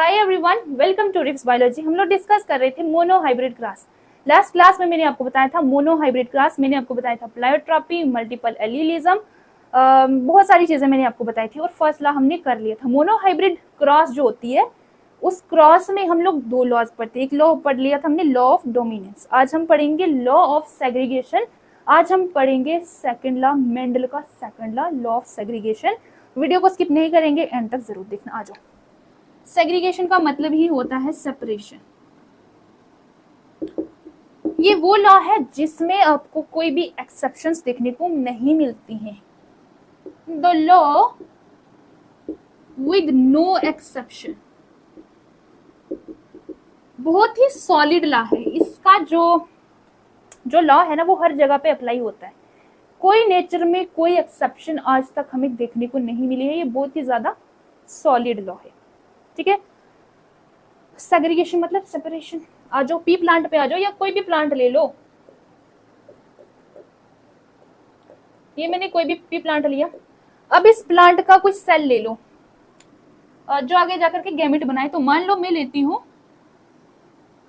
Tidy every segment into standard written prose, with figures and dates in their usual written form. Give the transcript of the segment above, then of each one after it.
Hi everyone, welcome to रिफ्स biology. हम लोग डिस्कस कर रहे थे monohybrid cross. Last class में मैंने आपको बताया था मोनो हाइब्रिड क्रास, मैंने आपको बताया था प्लायोट्रॉपी, मल्टीपल एलीलिज्म, बहुत सारी चीजें मैंने आपको बताई थी और फर्स्ट लॉ हमने कर लिया था। मोनो हाइब्रिड क्रॉस जो होती है उस क्रॉस में हम लोग दो लॉज पढ़ते हैं। एक लॉ पढ़ लिया था हमने, लॉ ऑफ डोमिनेंस। आज हम पढ़ेंगे लॉ ऑफ सेग्रीगेशन। आज हम पढ़ेंगे सेकंड लॉ, मेंडल का second law, law of segregation. Video को स्किप नहीं करेंगे, एंड तक जरूर देखना। आ जाओ। सेग्रीगेशन का मतलब ही होता है सेपरेशन। ये वो लॉ है जिसमें आपको कोई भी एक्सेप्शंस देखने को नहीं मिलती हैं। The law with no exception बहुत ही सॉलिड लॉ है। इसका जो लॉ है ना, वो हर जगह पे अप्लाई होता है। कोई नेचर में कोई एक्सेप्शन आज तक हमें देखने को नहीं मिली है। ये बहुत ही ज्यादा सॉलिड लॉ है। ठीक है। सेग्रीगेशन मतलब सेपरेशन। आ जाओ, पी प्लांट पे आ जाओ, या कोई भी प्लांट ले लो। ये मैंने कोई भी पी प्लांट लिया। अब इस प्लांट का कुछ सेल ले लो जो आगे जाकर के गैमेट बनाए। तो मान लो मैं लेती हूँ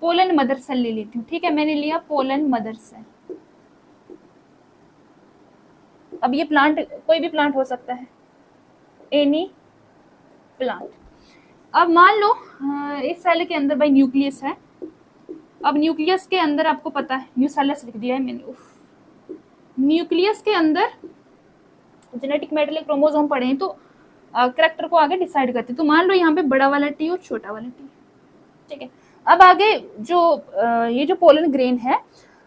पोलन मदर सेल ले लेती हूँ। ठीक है, मैंने लिया पोलन मदर सेल। अब ये प्लांट कोई भी प्लांट हो सकता है, एनी प्लांट। अब मान लो इस सेल के अंदर भाई न्यूक्लियस है। अब न्यूक्लियस के अंदर आपको पता है, न्यूसेलस लिख दिया है मैंने। न्यूक्लियस के अंदर जेनेटिक मेटेरियल क्रोमोसोम पड़े हैं, तो कैरेक्टर को आगे डिसाइड करते हैं। तो मान लो यहाँ पे बड़ा वाला टी और छोटा वाला टी। ठीक है। अब आगे ये जो पोलन ग्रेन है,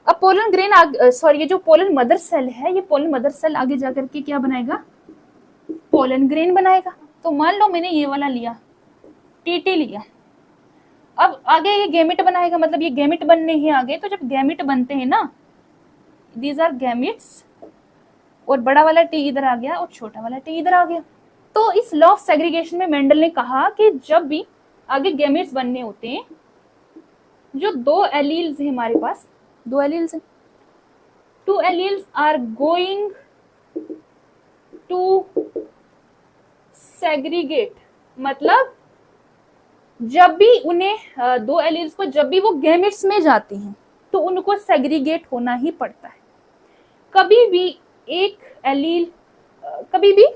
अब पोलन ग्रेन ये जो पोलन मदर सेल है, ये पोलन मदर सेल आगे जाकर के क्या बनाएगा, पोलन ग्रेन बनाएगा। तो मान लो मैंने ये वाला लिया, टीटी लिया। अब आगे ये गैमेट बनाएगा, मतलब ये गैमेट बनने हैं आगे। तो जब गैमेट बनते हैं ना, दीज आर गैमेट्स, और बड़ा वाला टी इधर आ गया और छोटा वाला टी इधर आ गया। तो इस लॉ ऑफ सेग्रीगेशन में मेंडल ने कहा कि जब भी आगे गैमेट्स बनने होते हैं, जो दो एलील्स हैं हमारे पास, दो एलील्स हैं, two alleles are going to segregate. मतलब जब भी उन्हें दो एलील्स को जब भी वो गैमेट्स में जाती हैं तो उनको सेग्रीगेट होना ही पड़ता है। कभी भी एक एलील, कभी भी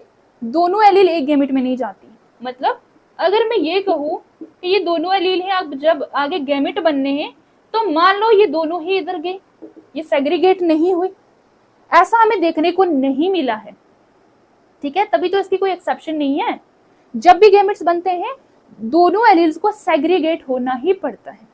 दोनों एलील एक गैमेट में नहीं जाती। मतलब अगर मैं ये कहूँ कि ये दोनों एलील हैं, अब जब आगे गैमेट बनने हैं तो मान लो ये दोनों ही इधर गए, ये सेग्रीगेट नहीं हुई। ऐसा हमें देखने को नहीं मिला है। ठीक है, तभी तो इसकी कोई एक्सेप्शन नहीं है। जब भी गैमेट्स बनते हैं दोनों एलील्स को सेग्रीगेट होना ही पड़ता है।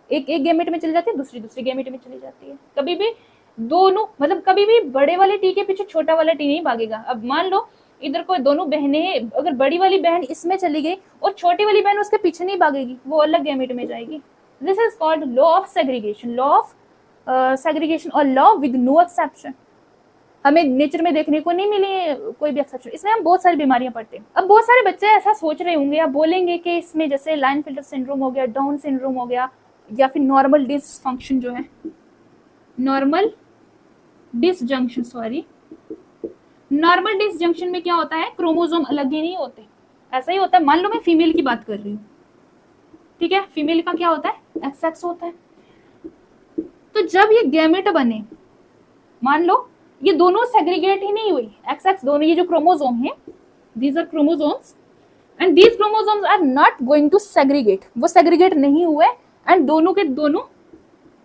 एक गैमेट में चली जाती है, दूसरी गैमेट में चली जाती है। कभी भी दोनों, मतलब कभी भी बड़े वाले टी के पीछे छोटा वाला टी नहीं भागेगा। अब मान लो इधर को दोनों बहनें हैं, अगर बड़ी वाली बहन इसमें चली गई और छोटी वाली बहन उसके पीछे नहीं भागेगी, वो अलग गैमेट में जाएगी। This is called law of segregation, law of segregation और लॉ विद नो एक्सेप्शन। हमें नेचर में देखने को नहीं मिली है कोई भी एक्सेप्शन। इसमें हम बहुत सारी बीमारियां पढ़ते हैं। अब बहुत सारे बच्चे ऐसा सोच रहे होंगे या बोलेंगे कि इसमें जैसे लाइनफिल्टर सिंड्रोम हो गया, डाउन सिंड्रोम हो गया, या फिर नॉर्मल डिसफंक्शन जो है, नॉर्मल डिसजंक्शन, नॉर्मल डिसजंक्शन में क्या होता है, क्रोमोसोम अलग ही नहीं होते। ऐसा ही होता है। मान लो मैं फीमेल की बात कर रही हूँ, ठीक है, फीमेल का क्या होता है, XX होता है। तो जब ये गैमेट बने, मान लो ये दोनों सेग्रीगेट ही नहीं हुई, XX दोनों, ये जो क्रोमोसोम है, these are chromosomes and these chromosomes are not going to segregate. वो सेग्रीगेट नहीं हुए एंड दोनों के दोनों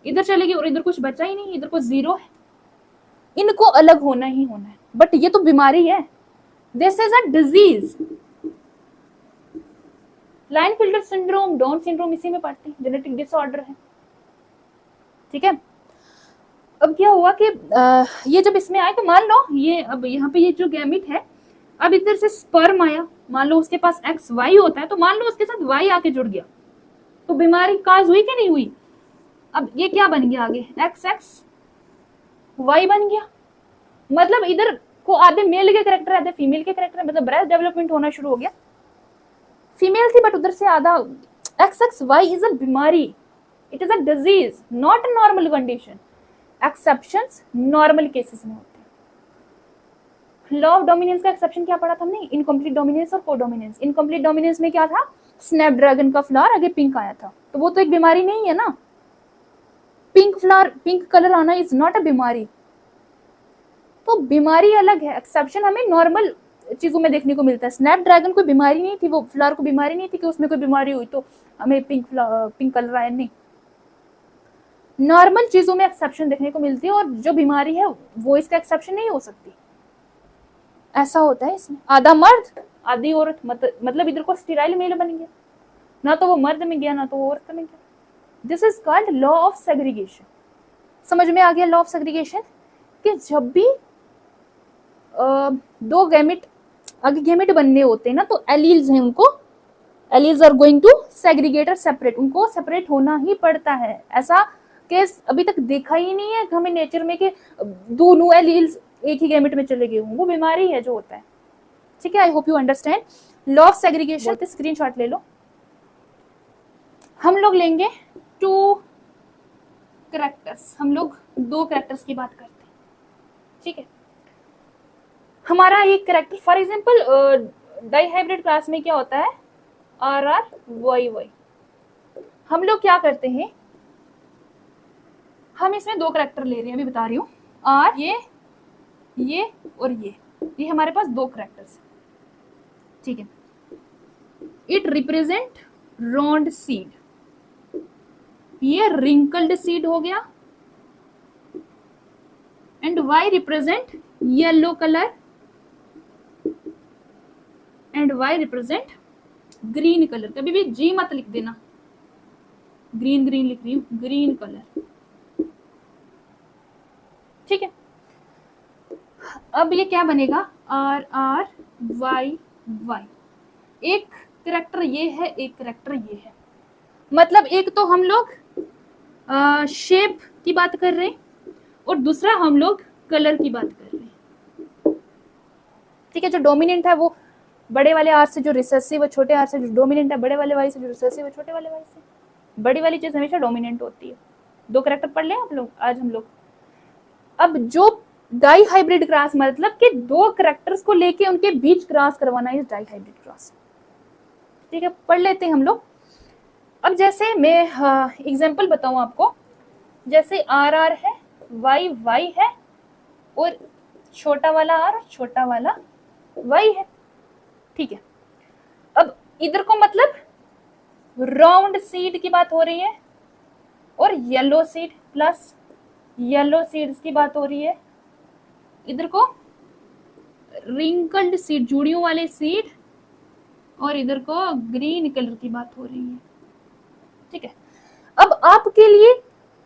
इधर चले गए और इधर कुछ बचा ही नहीं, इधर को जीरो है। इनको अलग होना ही होना है। बट ये तो बीमारी है, this is a disease. Klinefelter syndrome, Down syndrome इसी में पड़ते हैं, जेनेटिक डिसऑर्डर है। ठीक है। अब क्या हुआ कि ये जब इसमें आए तो मान लो ये, अब यहाँ पे ये जो गैमेट है, अब इधर से स्पर्म आया, मान लो उसके पास XY होता है, तो मान लो उसके साथ Y आके जुड़ गया, तो बीमारी काज हुई कि नहीं हुई। अब ये क्या बन गया आगे, XXY बन गया। मतलब इधर को आधे मेल के कैरेक्टर, आधे फीमेल के कैरेक्टर, मतलब ब्रेस्ट डेवलपमेंट होना शुरू हो गया। फीमेल थी बट उधर से आधा। XXY इज अ बीमारी, it is a disease, not a normal condition. Exceptions normal cases में होते हैं। लॉ ऑफ डोमिनेंस का एक्सेप्शन क्या पढ़ा था हमने, इनकम्प्लीट डोमिनेंस और कोडोमिनेंस। इनकम्प्लीट डोमिनेंस में क्या था स्नैपड्रैगन का फ्लावर आगे पिंक आया था, तो वो तो एक बीमारी नहीं है ना। पिंक फ्लावर, पिंक कलर आना इज नॉट अ बीमारी। तो बीमारी अलग है, एक्सेप्शन हमें नॉर्मल चीजों में देखने को मिलता है। स्नैपड्रैगन कोई बीमारी नहीं थी, वो फ्लावर को बीमारी नहीं थी कि उसमें कोई बीमारी हुई तो हमें पिंक कलर आया, नहीं। नॉर्मल चीजों में एक्सेप्शन देखने को मिलती है, और जो बीमारी है वो इसका एक्सेप्शन नहीं हो सकती। ऐसा होता है इसमें, आधा मर्द आधी औरत, मतलब इधर को स्टेराइल मेल बन गया, ना तो वो मर्द में गया ना तो वो औरत में गया। This is called law of segregation. समझ में आ गया लॉ ऑफ सेग्रीगेशन? कि जब भी दो गैमेट आगे गैमेट बनने होते हैं ना, तो एलील्स हैं, उनको alleles are going to segregate और सेपरेट, उनको सेपरेट होना ही पड़ता है। ऐसा केस अभी तक देखा ही नहीं है हमें नेचर में कि दोनों एलील्स एक ही गैमेट में चले गए हों, वो बीमारी है जो होता है। ठीक है, I hope you understand law of segregation. Screenshot ले लो। हम लोग लेंगे 2 कैरेक्टर्स, हम लोग 2 कैरेक्टर्स की बात करते हैं। ठीक है, हमारा एक character, for example dihybrid class में क्या होता है, आर आर वाई वाई। हम लोग क्या करते हैं, हम इसमें 2 कैरेक्टर ले रहे हैं, अभी बता रही हूँ। आर ये और ये हमारे पास 2 कैरेक्टर्स। ठीक है, इट रिप्रेजेंट राउंड सीड, ये रिंकल्ड सीड हो गया, and Y represent yellow colour, and Y represent green colour. कभी भी जी मत लिख देना, ग्रीन ग्रीन लिख रही हूं, ग्रीन कलर। ठीक है, अब ये क्या बनेगा, आर आर वाई वाई। एक कैरेक्टर ये है, एक कैरेक्टर ये है, मतलब एक तो हम लोग शेप की बात कर रहे हैं, और दूसरा हम लोग कलर की बात कर रहे हैं। ठीक है, जो डोमिनेंट है वो बड़े वाले आर से, जो रिसेसिव है छोटे आर से, जो डोमिनेंट है बड़े वाले वाई से, जो रिसेसिव है छोटे वाले वाई से। बड़ी वाली चीज हमेशा डोमिनेंट होती है। 2 कैरेक्टर पढ़ लें आप लोग आज हम लोग। अब जो डाई हाइब्रिड क्रॉस, मतलब कि 2 कैरेक्टर्स को लेके उनके बीच क्रॉस करवाना है डाई हाइब्रिड क्रॉस। ठीक है, पढ़ लेते हैं हम लोग। अब जैसे मैं एग्जांपल बताऊं आपको, जैसे आर आर है, वाई वाई है, और छोटा वाला आर और छोटा वाला वाई है। ठीक है, अब इधर को मतलब राउंड सीड की बात हो रही है, और yellow seed plus yellow seeds की बात हो रही है। इधर को रिंकल्ड सीड, जुड़ियों वाले सीड, और इधर को ग्रीन कलर की बात हो रही है। ठीक है, अब आपके लिए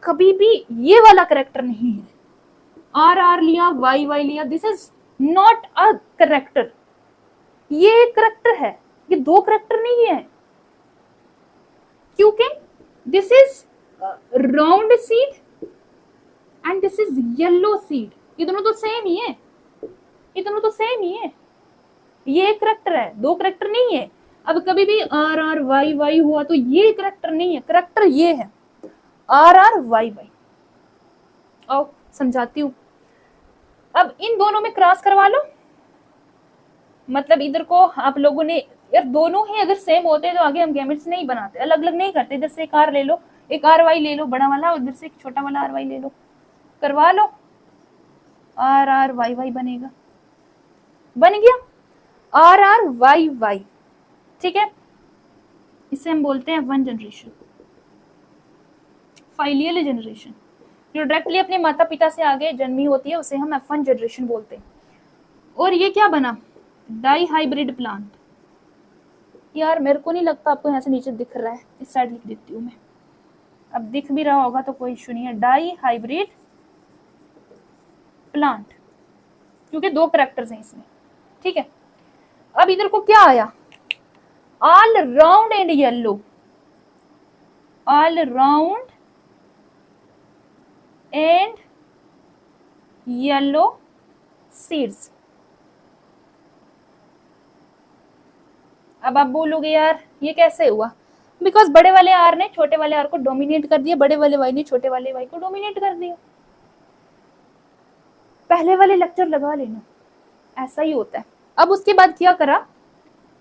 कभी भी ये वाला करेक्टर नहीं है, आर आर लिया वाई वाई लिया, this is not a character. ये एक करेक्टर है, ये 2 करेक्टर नहीं है, क्योंकि this is round seed and this is yellow seed. ये दोनों तो सेम ही है, ये दोनों तो सेम ही है। ये एक करेक्टर है, 2 करेक्टर नहीं है। अब कभी भी आर आर वाई वाई हुआ तो ये करेक्टर नहीं है, करेक्टर ये है आर आर वाई वाई। आओ समझाती हूं। अब इन दोनों में क्रॉस करवा लो, मतलब इधर को आप लोगों ने, यार दोनों ही अगर सेम होते तो आगे हम गैमेट्स नहीं बनाते, अलग अलग नहीं करते। इधर से एक आर ले लो, एक आर वाई ले लो बड़ा वाला, उधर से एक छोटा वाला आर वाई ले लो, करवा लो, आर आर वाई वाई बनेगा, बन गया आर आर वाई वाई। ठीक है, इसे हम बोलते हैं वन जनरेशन, फाइलियल जनरेशन। जो डायरेक्टली अपने माता पिता से आगे जन्मी होती है उसे हम F1 जनरेशन बोलते हैं। और ये क्या बना, डाई हाइब्रिड प्लांट। यार मेरे को नहीं लगता आपको यहाँ से नीचे दिख रहा है, इस साइड लिख देती हूँ मैं, अब दिख भी रहा होगा तो कोई इशू नहीं है। डाई हाइब्रिड प्लांट, क्योंकि 2 कैरेक्टर्स हैं इसमें। ठीक है, अब इधर को क्या आया, all round and yellow, all round and yellow seeds. अब आप बोलोगे यार ये कैसे हुआ, बिकॉज बड़े वाले आर ने छोटे वाले आर को डोमिनेट कर दिया, बड़े वाले वाई ने छोटे वाले वाई को डोमिनेट कर दिया। पहले वाले लेक्चर लगा लेना, ऐसा ही होता है। अब उसके बाद क्या करा,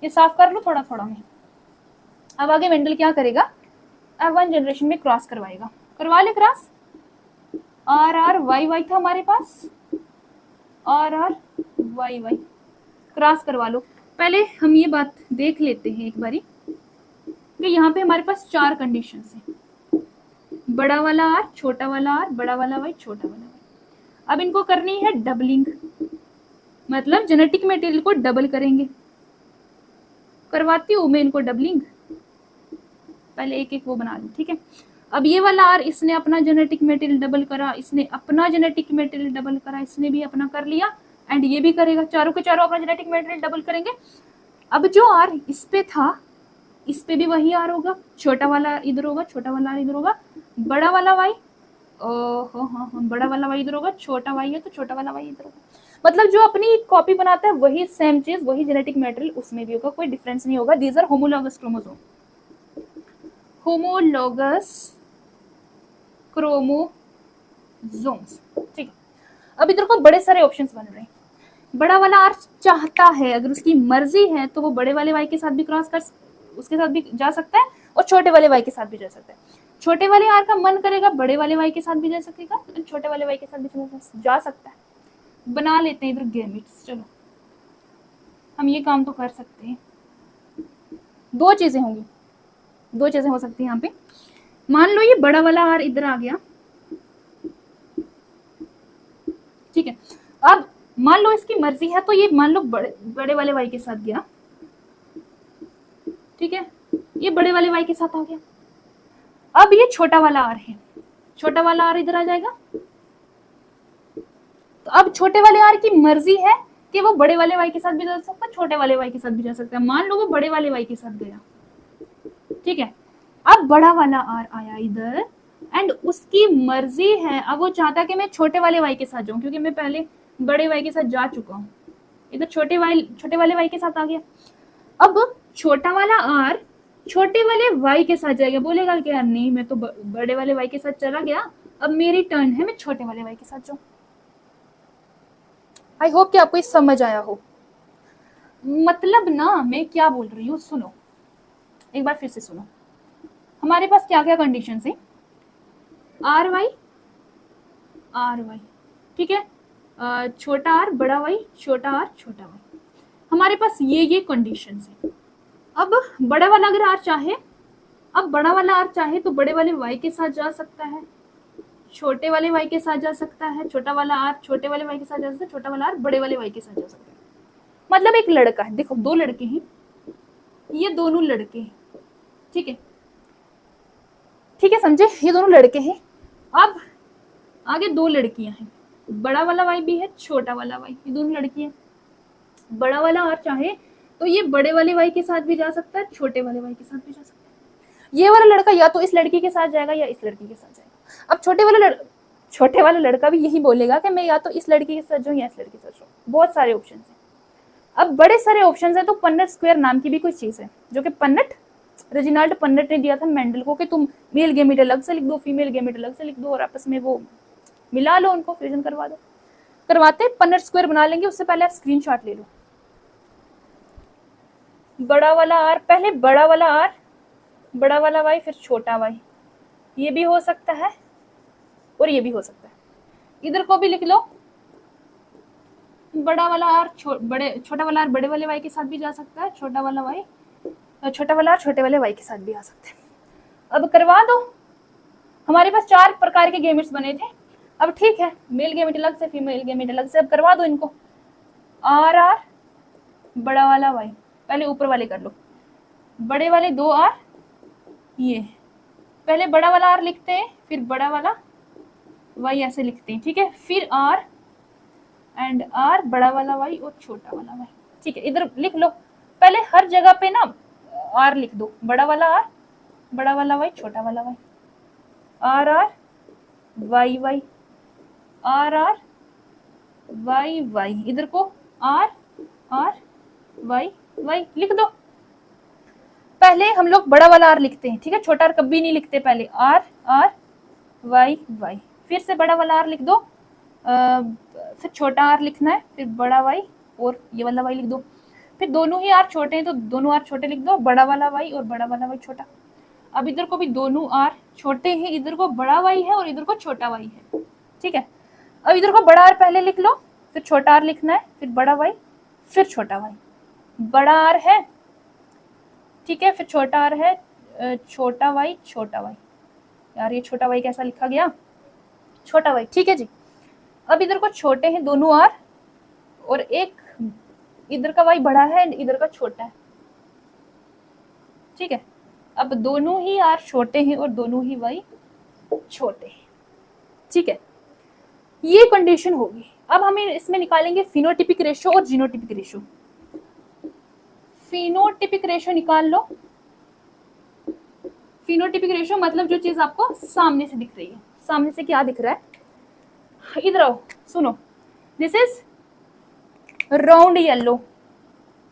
ये साफ कर लो थोड़ा थोड़ा में। अब आगे मेंडल क्या करेगा, अब 1 जनरेशन में क्रॉस करवाएगा, करवा ले cross. R R Y Y था हमारे पास, R R Y Y, cross करवा लो। पहले हम ये बात देख लेते हैं एक बारी कि यहाँ पे हमारे पास 4 कंडीशंस हैं, बड़ा वाला आर, छोटा वाला आर, बड़ा वाला वाई, छोटा वाला वाई। अब इनको करनी है डबलिंग, मतलब जेनेटिक मटेरियल को डबल करेंगे। करवाती हूँ मैं इनको डबलिंग, पहले एक एक वो बना लूँ, ठीक है। अब ये वाला आर, इसने अपना जेनेटिक मटेरियल डबल करा, इसने अपना जेनेटिक मटेरियल डबल करा, इसने भी अपना कर लिया, एंड ये भी करेगा, चारों के चारों अपना जेनेटिक मटेरियल डबल करेंगे। अब जो आर इस पे था, इस पे भी वही आर होगा, छोटा वाला इधर होगा, छोटा वाला आर इधर होगा, बड़ा वाला वाई, हाँ, बड़ा वाला वाई इधर होगा, छोटा वाई है तो छोटा वाला वाई इधर होगा। मतलब जो अपनी कॉपी बनाता है वही सेम चीज, वही जेनेटिक मटेरियल उसमें भी होगा, कोई डिफरेंस नहीं होगा। These are homologous chromosome, homologous chromosomes, ठीक है। अब इधर को बड़े सारे ऑप्शंस बन रहे हैं। बड़ा वाला आर चाहता है, अगर उसकी मर्जी है तो वो बड़े वाले वाई के साथ भी क्रॉस कर, उसके साथ भी जा सकता है, और छोटे वाले वाई के साथ भी जा सकता है। छोटे वाले आर का मन करेगा बड़े वाले वाई के साथ भी जा सकेगा, छोटे वाले वाई के साथ भी जा सकता है। बना लेते हैं इधर गैमेट्स, चलो हम ये काम तो कर सकते हैं। 2 चीजें होंगी, 2 चीजें हो सकती है यहाँ पे। मान लो ये बड़ा वाला आर इधर आ गया, ठीक है। अब मान लो इसकी मर्जी है तो ये मान लो बड़े वाले वाई के साथ गया, ठीक है, ये बड़े वाले वाई के साथ आ गया। अब ये छोटा वाला आर है, छोटा वाला आर इधर आ जाएगा, तो अब छोटे वाले आर की मर्जी है कि वो बड़े वाले वाई के साथ भी जा सकता है, छोटे वाले वाई के साथ भी जा सकता है। मान लो वो बड़े वाले वाई के साथ गया, ठीक है। अब बड़ा वाला आर आया इधर, एंड उसकी मर्जी है, अब वो चाहता है कि मैं छोटे वाले वाई के साथ जाऊं, क्योंकि मैं पहले बड़े वाई के साथ जा चुका हूं, इधर छोटे वाले वाई के साथ आ गया। अब छोटा वाला आर छोटे वाले वाई के साथ जाएगा, बोलेगा कि यार नहीं, मैं तो बड़े वाले वाई के साथ चला गया, अब मेरी टर्न है, मैं छोटे वाले वाई के साथ जाऊं। आई होप कि आपको समझ आया हो। मतलब ना मैं क्या बोल रही हूँ, सुनो एक बार फिर से सुनो। हमारे पास क्या क्या कंडीशन है, आर वाई, ठीक है, छोटा आर बड़ा वाई, छोटा आर छोटा वाई, हमारे पास ये कंडीशन है। अब बड़ा वाला अगर आर चाहे, अब बड़ा वाला आर चाहे तो बड़े वाले वाई के साथ जा सकता है, छोटे वाले वाई के साथ जा सकता है, छोटा वाला आर छोटे वाले वाई के साथ जा सकता है, छोटा वाला आर बड़े वाले वाई के साथ जा सकता है। मतलब एक लड़का है, देखो 2 लड़के हैं, ये दोनों लड़के हैं, ठीक है, ठीक है, समझे, ये दोनों लड़के हैं। अब आगे 2 लड़कियां हैं, बड़ा वाला वाई भी है, छोटा वाला वाई, ये दोनों लड़की है। बड़ा वाला आर चाहे तो ये बड़े वाले वाई के साथ भी जा सकता है, छोटे वाले वाई के साथ भी जा सकता है। ये वाला लड़का या तो इस लड़की के साथ जाएगा या इस लड़की के साथ जाएगा। अब छोटे वाला लड़का भी यही बोलेगा कि मैं या तो इस लड़की के साथ जाऊं या इस लड़की के साथ जाऊं। बहुत सारे ऑप्शन है। अब बड़े सारे ऑप्शन है तो पन्नेट स्क्वायर नाम की भी कोई चीज है, जो कि रेजिनाल्ड पन्नेट ने दिया था मेंडल को कि तुम मेल गैमेट अलग से लिख दो, फीमेल गैमेट अलग से लिख दो, और आपस में वो मिला लो, उनको फ्यूजन करवा दो। करवाते पन्नेट स्क्वायर बना लेंगे, उससे पहले आप स्क्रीनशॉट ले लो। बड़ा वाला आर, पहले बड़ा वाला आर, बड़ा वाला वाई, फिर छोटा वाई, ये भी हो सकता है और ये भी हो सकता है। इधर को भी लिख लो, बड़ा वाला आर छोटा वाला आर बड़े वाले वाई के साथ भी जा सकता है, छोटा वाला आर छोटे वाले वाई के साथ भी आ सकते हैं। अब करवा दो। हमारे पास 4 प्रकार के गैमेट्स बने थे। अब ठीक है, मेल गैमेट अलग से, फीमेल गैमेट अलग से, अब करवा दो इनको। आर आर बड़ा वाला वाई, पहले ऊपर वाले कर लो, बड़े वाले 2 आर, ये पहले बड़ा वाला आर लिखते हैं, फिर बड़ा वाला वाई ऐसे लिखते हैं, ठीक है, फिर आर एंड आर, बड़ा वाला वाई और छोटा वाला वाई, ठीक है। इधर लिख लो, पहले हर जगह पे ना आर लिख दो, बड़ा वाला आर, बड़ा वाला वाई, छोटा वाला Y, R R Y Y, R R Y Y, इधर को आर आर वाई वाई लिख दो। पहले हम लोग बड़ा वाला आर लिखते हैं, ठीक है, छोटा आर कभी नहीं लिखते, पहले आर आर वाई वाई, फिर से बड़ा वाला आर लिख दो, फिर छोटा आर लिखना है, फिर बड़ा वाई और ये वाला वाई लिख दो, फिर दोनों ही आर छोटे हैं तो दोनों आर छोटे लिख दो, बड़ा वाला वाई और बड़ा वाला वाई छोटा। अब इधर को भी दोनों आर छोटे हैं, इधर को बड़ा वाई है और इधर को छोटा वाई है, ठीक है। अब इधर को बड़ा आर पहले लिख लो, फिर छोटा आर लिखना है, फिर बड़ा वाई, फिर छोटा वाई। बड़ा आर है, ठीक है, फिर छोटा आर है, छोटा वाई छोटा वाई। यार ये छोटा वाई कैसा लिखा गया, छोटा वाई, ठीक है जी। अब इधर को छोटे हैं दोनों आर और एक इधर का वाई बड़ा है, इधर का छोटा है, ठीक है। अब दोनों ही आर छोटे हैं और दोनों ही वाई छोटे हैं, ठीक है। ये कंडीशन होगी। अब हमें इसमें निकालेंगे फिनोटिपिक रेशो और जीनोटिपिक रेशो। फिनोटिपिक रेशो निकाल लो। फिनोटिपिक रेशो मतलब जो चीज आपको सामने से दिख रही है। सामने से क्या दिख रहा है, इधर आओ सुनो, दिस इज राउंड येलो,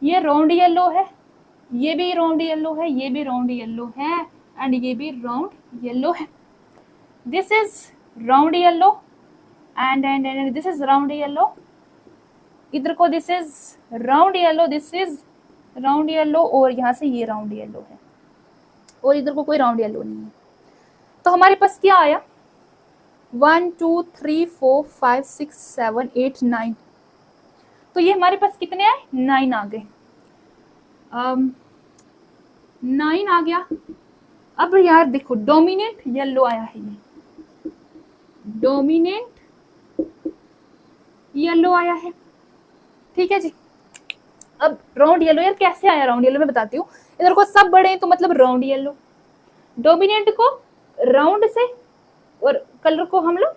ये राउंड येलो है, ये भी राउंड येलो है, ये भी राउंड येलो है एंड ये भी राउंड येलो है। This is round yellow and this is round yellow. इधर को this is round yellow, this is round yellow और यहाँ से ये राउंड येलो है और इधर को कोई राउंड येलो नहीं है। तो हमारे पास क्या आया, 1 2 3 4 5 6 7 8 9। तो ये हमारे पास कितने आए, 9 आ गए। 9 आ गया। अब यार देखो डोमिनेंट येलो आया है, ये डोमिनेंट येलो आया है, ठीक है जी। अब राउंड येलो, यार कैसे आया राउंड येलो मैं बताती हूँ। इधर को सब बड़े हैं तो मतलब राउंड येलो, डोमिनेंट को राउंड से और कलर को हम लोग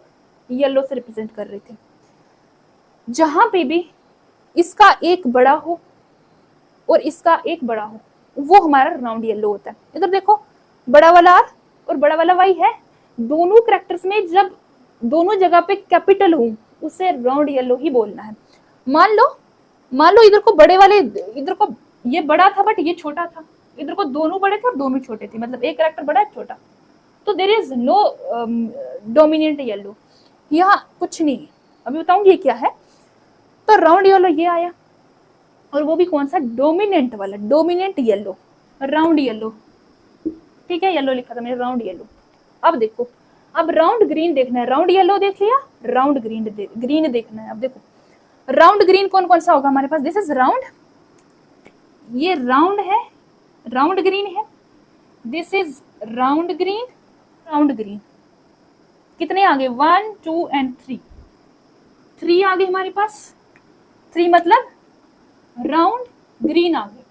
येलो से रिप्रेजेंट कर रहे थे। जहां पे भी इसका एक बड़ा हो और इसका एक बड़ा हो वो हमारा राउंड येलो होता है। इधर देखो बड़ा वाला आर और बड़ा वाला वाई है, दोनों कैरेक्टर्स में जब दोनों जगह पे कैपिटल हो उसे राउंड येलो ही बोलना है। मान लो इधर को बड़े वाले, इधर को ये बड़ा था बट ये छोटा था, इधर को दोनों बड़े थे और दोनों छोटे थे, मतलब एक कैरेक्टर बड़ा है छोटा, तो there is no dominant yellow. यहाँ कुछ नहीं है, अभी बताऊंगी ये क्या है। तो राउंड येलो ये आया और वो भी कौन सा, डोमिनेंट वाला, डोमिनेंट येलो, राउंड येलो, ठीक है, येलो लिखा था मैंने, राउंड येलो। अब देखो, अब राउंड ग्रीन देखना है, राउंड येलो देख लिया, राउंड ग्रीन देखना है। अब देखो राउंड ग्रीन कौन कौन सा होगा हमारे पास, दिस इज राउंड, ये राउंड है, राउंड ग्रीन है, this is round green, round green. कितने आ गए, 1 2 एंड 3, 3 आ गए हमारे पास, 3 मतलब राउंड ग्रीन आ गए।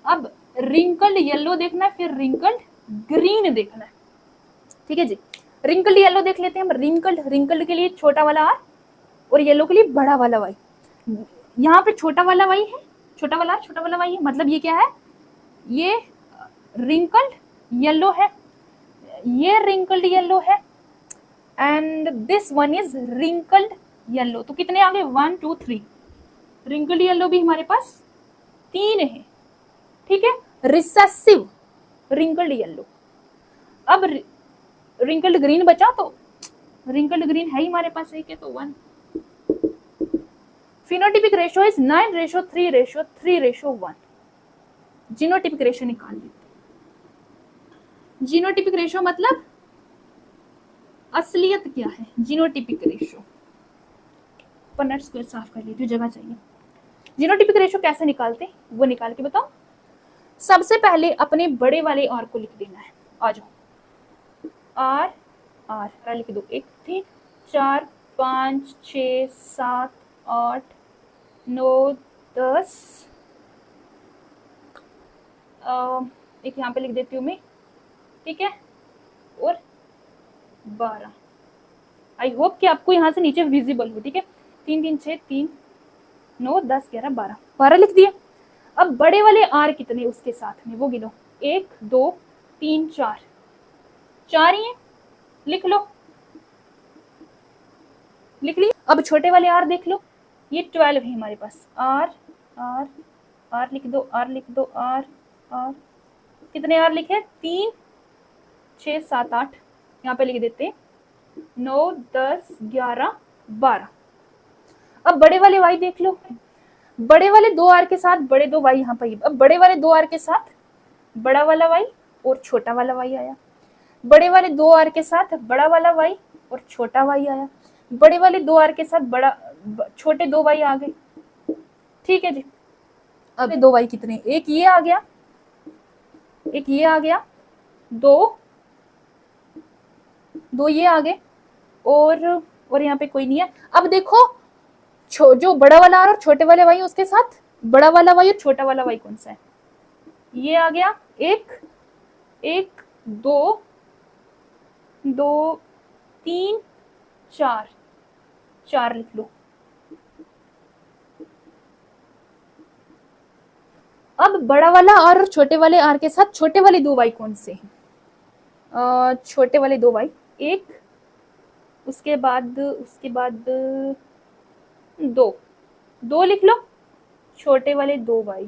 अब रिंकल्ड येलो देखना है, फिर रिंकल्ड ग्रीन देखना है, ठीक है जी। रिंकल्ड येलो देख लेते हैं हम। रिंकल्ड के लिए छोटा वाला आर और येलो के लिए बड़ा वाला वाई। यहाँ पे छोटा वाला वाई है, छोटा वाला आर छोटा वाला वाई है, मतलब ये क्या है, ये रिंकल्ड येलो है, ये रिंकल्ड येलो है and this one is wrinkled yellow. तो कितने आ गए, 1 2 3। रिंकल्ड येलो भी हमारे पास 3 है, ठीक है। Recessive wrinkled yellow. अब रिंकल्ड ग्रीन बचा, तो रिंकल्ड ग्रीन है ही हमारे पास एक है, तो 1। Phenotypic ratio is 9:3:3:1। Genotypic ratio निकाल ली। जीनोटिपिक रेशो मतलब असलियत क्या है, जीनोटिपिक रेशो। पन्नट स्क्वायर साफ कर लीजिए, जगह चाहिए। जीनोटिपिक रेशो कैसे निकालते वो निकाल के बताओ। सबसे पहले अपने बड़े वाले आर को लिख देना है, आ जाओ, आर आर लिख दो, 1 3 4 5 6 7 8 9 10, एक यहाँ पे लिख देती हूँ मैं, ठीक है, और 12। आई होप कि आपको यहाँ से नीचे विजिबल हो, ठीक है। 3 3 6 3 9 10 11 12, 12 लिख दिए। अब बड़े वाले आर कितने उसके साथ में वो गिनो, 1 2 3 4, 4 ही है, लिख लो, लिख ली। अब छोटे वाले आर देख लो, ये 12 है हमारे पास, आर आर आर लिख दो, आर लिख दो, आर आर, कितने आर लिखे, 3 6 7 8, यहाँ पे लिख देते 9 10 11 12। अब बड़े वाले वाई देख लो, बड़े वाले 2R के साथ बड़े 2Y यहाँ पर, अब बड़े वाले 2R के साथ बड़ा वाला Y और छोटा वाला Y आया, बड़े वाले 2R के साथ बड़ा वाला Y और छोटा Y आया, बड़े वाले 2R के साथ छोटे 2Y आ गए। ठीक है जी। अब 2Y कितने, एक ये आ गया, एक ये आ गया, दो ये आ गए, और यहाँ पे कोई नहीं है। अब देखो जो बड़ा वाला R और छोटे वाले Y, उसके साथ बड़ा वाला Y और छोटा वाला Y कौन सा है, ये आ गया, एक दो 3 4 लिख लो। अब बड़ा वाला R और छोटे वाले R के साथ छोटे वाले 2Y कौन से हैं, छोटे वाले 2Y, एक, उसके बाद 2 लिख लो, छोटे वाले 2Y।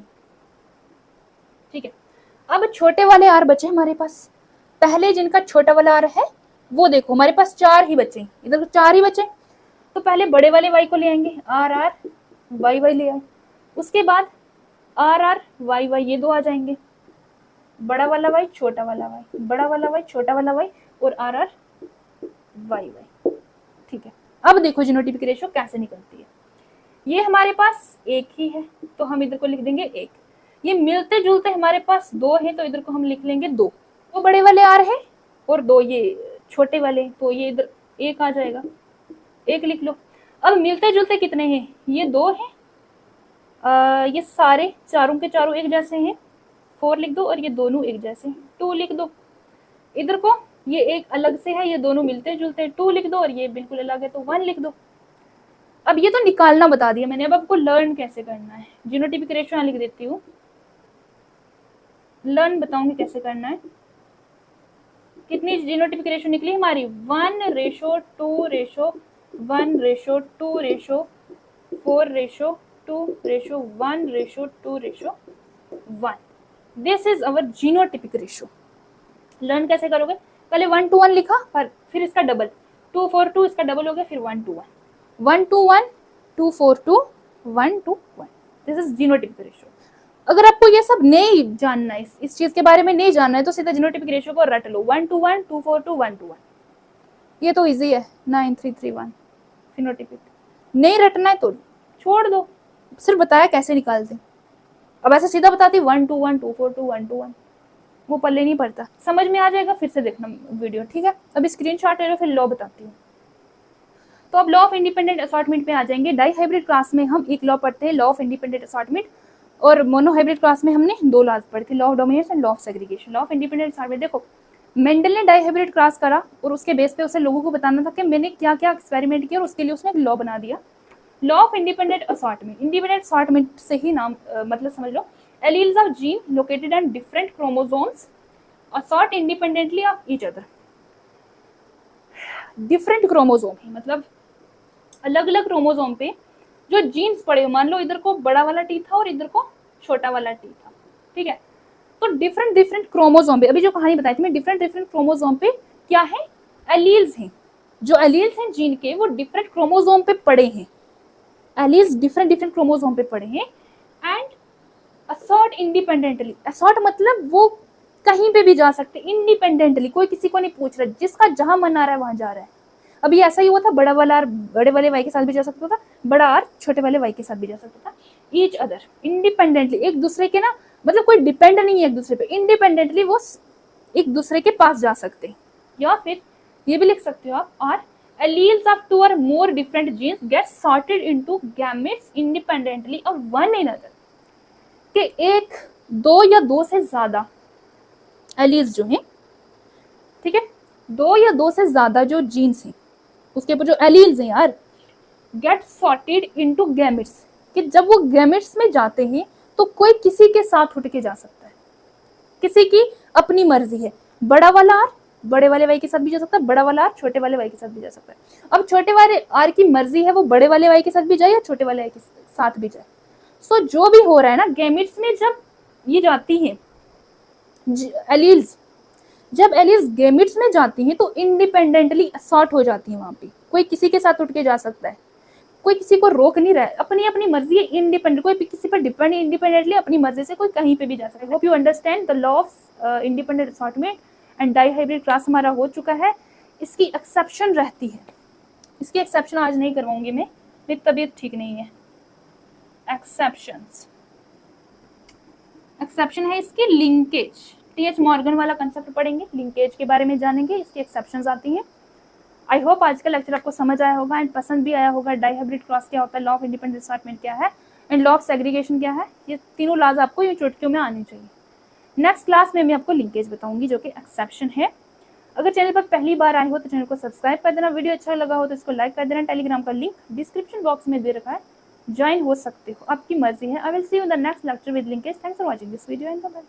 ठीक है। अब छोटे वाले R बचे हमारे पास, पहले जिनका छोटा वाला R है वो देखो हमारे पास 4 ही बचे, इधर 4 ही बचे, तो पहले बड़े वाले Y को ले आएंगे, R Y ले आए, उसके बाद R Y ये 2 आ जाएंगे, बड़ा वाला Y छोटा वाला Y, बड़ा वाला Y छोटा वाला Y, और R Y। ठीक है। अब देखो जीनोटाइपिक रेशियो कैसे निकलती है, ये हमारे पास एक ही है तो हम इधर को लिख देंगे 1, ये मिलते जुलते हमारे पास 2 है तो इधर को हम लिख लेंगे 2, तो बड़े वाले R है और 2 ये छोटे वाले, तो ये इधर 1 आ जाएगा, 1 लिख लो। अब मिलते जुलते कितने हैं, ये 2 है, ये सारे चारों के चारों एक जैसे हैं, 4 लिख दो, और ये दोनों एक जैसे हैं, 2 लिख दो। इधर को ये एक अलग से है, ये दोनों मिलते जुलते हैं, 2 लिख दो, और ये बिल्कुल अलग है तो 1 लिख दो। अब ये तो निकालना बता दिया मैंने, अब आपको लर्न कैसे करना है। जीनोटाइपिक रेशियो यहाँ लिख देती हूँ, लर्न बताऊंगी कैसे करना है। कितनी जीनोटाइपिक रेशियो निकली हमारी, 1:2:1:2:4:2:1:1। This is our genotypic ratio. Learn कैसे करोगे, पहले 1:1 लिखा, फिर इसका डबल 2:4:2, इसका डबल हो गया, फिर 1:1, 1:1, 2:4:2, 1:1। This is genotypic ratio. अगर आपको ये सब नहीं जानना है, इस चीज के बारे में नहीं जानना है, तो सीधा जीनोटाइपिक रेशियो को रट लो, 1:1, 2:4:2, 1:1। ये तो इजी है, 9:3:3:1 जीनोटाइपिक। नहीं रटना है तो छोड़ दो, सिर्फ बताया कैसे निकालते। अब ऐसे सीधा बताती 1:1, 2:4:2, 1:1, वो पल्ले नहीं पड़ता। समझ में आ जाएगा, फिर से देखना वीडियो, ठीक है। अभी स्क्रीनशॉट ले लो, फिर लॉ बताती हूँ। तो अब लॉ ऑफ इंडिपेंडेंट असॉर्टमेंट पे आ जाएंगे। डाई हाइब्रिड क्लास में हम एक लॉ पढ़ते हैं, लॉ ऑफ इंडिपेंडेंट असॉर्टमेंट, और मोनोहाइब्रिड क्लास में हमने 2 लॉज पढ़े थे, law of dominance and law of segregation. Law of independent assortment, देखो मेंडल ने डाईहाइब्रिड क्लास करा और उसके बेस पे उसे लोगों को बताना था कि मैंने क्या क्या एक्सपेरिमेंट किया, और उसके लिए उसने एक लॉ बना दिया, law of independent assortment. Independent assortment से ही नाम मतलब समझ लो, alleles of gene located on different chromosomes assort independently of each other. Different chromosome है मतलब अलग अलग क्रोमोसोम पे जो जीन्स पड़े, मान लो इधर को बड़ा वाला टी था और इधर को छोटा वाला टी था, ठीक है। तो डिफरेंट डिफरेंट क्रोमोसोम पे, अभी जो कहानी बताई थी मैं, डिफरेंट डिफरेंट क्रोमोसोम पे क्या है, एलील्स हैं। जो एलील्स हैं जीन के, वो डिफरेंट क्रोमोसोम पे पड़े हैं, एलील्स डिफरेंट डिफरेंट क्रोमोसोम पे पड़े हैं, एंड असॉर्ट इंडिपेंडेंटली। असॉर्ट मतलब वो कहीं पे भी जा सकते इंडिपेंडेंटली, कोई किसी को नहीं पूछ रहा, जिसका जहां मन आ रहा है वहां जा रहा है। अभी ऐसा ही हुआ था, बड़ा वाला आर बड़े वाले वाई के साथ भी जा सकता था, बड़ा आर छोटे वाले वाई के साथ भी जा सकता था। ईच अदर इंडिपेंडेंटली, एक दूसरे के ना, मतलब कोई डिपेंड नहीं है एक दूसरे पे, इंडिपेंडेंटली वो एक दूसरे के पास जा सकते हैं। या फिर ये भी लिख सकते हो आप, और alleles of 2 or more different genes get sorted into gametes independently of one another। कि एक, दो या दो से ज्यादा एलील्स जो हैं, ठीक है, 2 या 2 से ज्यादा जो जीन्स हैं उसके ऊपर जो एलील्स हैं यार, गेट सॉर्टेड इनटू गैमेट्स, कि जब वो गैमेट्स में जाते हैं तो कोई किसी के साथ उठ के जा सकता है, किसी की अपनी मर्जी है। बड़ा वाला आर बड़े वाले वाई के साथ भी जा सकता है, बड़ा वाला आर छोटे वाले वाई के साथ भी जा सकता है। अब छोटे वाले आर की मर्जी है वो बड़े वाले वाई के साथ भी जाए या छोटे वाले वाई के साथ भी जाए। सो जो भी हो रहा है ना गैमेट्स में, जब ये जाती हैं एलील्स, जब एलील्स गैमेट्स में जाती हैं तो इंडिपेंडेंटली असॉर्ट हो जाती है, वहां पे कोई किसी के साथ उठ के जा सकता है। कोई किसी को रोक नहीं रहा है, अपनी अपनी मर्जी है, इंडिपेंडेंट, कोई किसी पर डिपेंड इंडिपेंडेंटली अपनी मर्जी से कोई कहीं पे भी जा सकता है। Hope you understand the law of independent assortment and dihybrid class हमारा हो चुका है। इसकी एक्सेप्शन रहती है, इसकी एक्सेप्शन आज नहीं करवाऊंगी मैं, मेरी तबीयत ठीक नहीं है। एक्सेप्शन है इसकी लिंकेज, टीएच मॉर्गन वाला कंसेप्ट पढ़ेंगे, लिंकेज के बारे में जानेंगे, इसकी एक्सेप्शंस आती हैं। आई होप आज का लेक्चर आपको समझ आया होगा एंड पसंद भी आया होगा। डाइहाइब्रिड क्रॉस क्या होता है, लॉ ऑफ इंडिपेंडेंट असॉर्टमेंट क्या है एंड लॉ ऑफ सेग्रीगेशन क्या है, ये तीनों लॉज आपको ये चुटकियों में आनी चाहिए। नेक्स्ट क्लास में मैं आपको लिंकेज बताऊंगी जो कि एक्सेप्शन है। अगर चैनल पर पहली बार आए हो तो चैनल को सब्सक्राइब कर देना, वीडियो अच्छा लगा हो तो इसको लाइक कर देना। टेलीग्राम का लिंक डिस्क्रिप्शन बॉक्स में दे रखा है, ज्वाइन हो सकते हो, आपकी मर्जी है। I will see you in the next lecture with linkage. Thanks for watching this video and bye.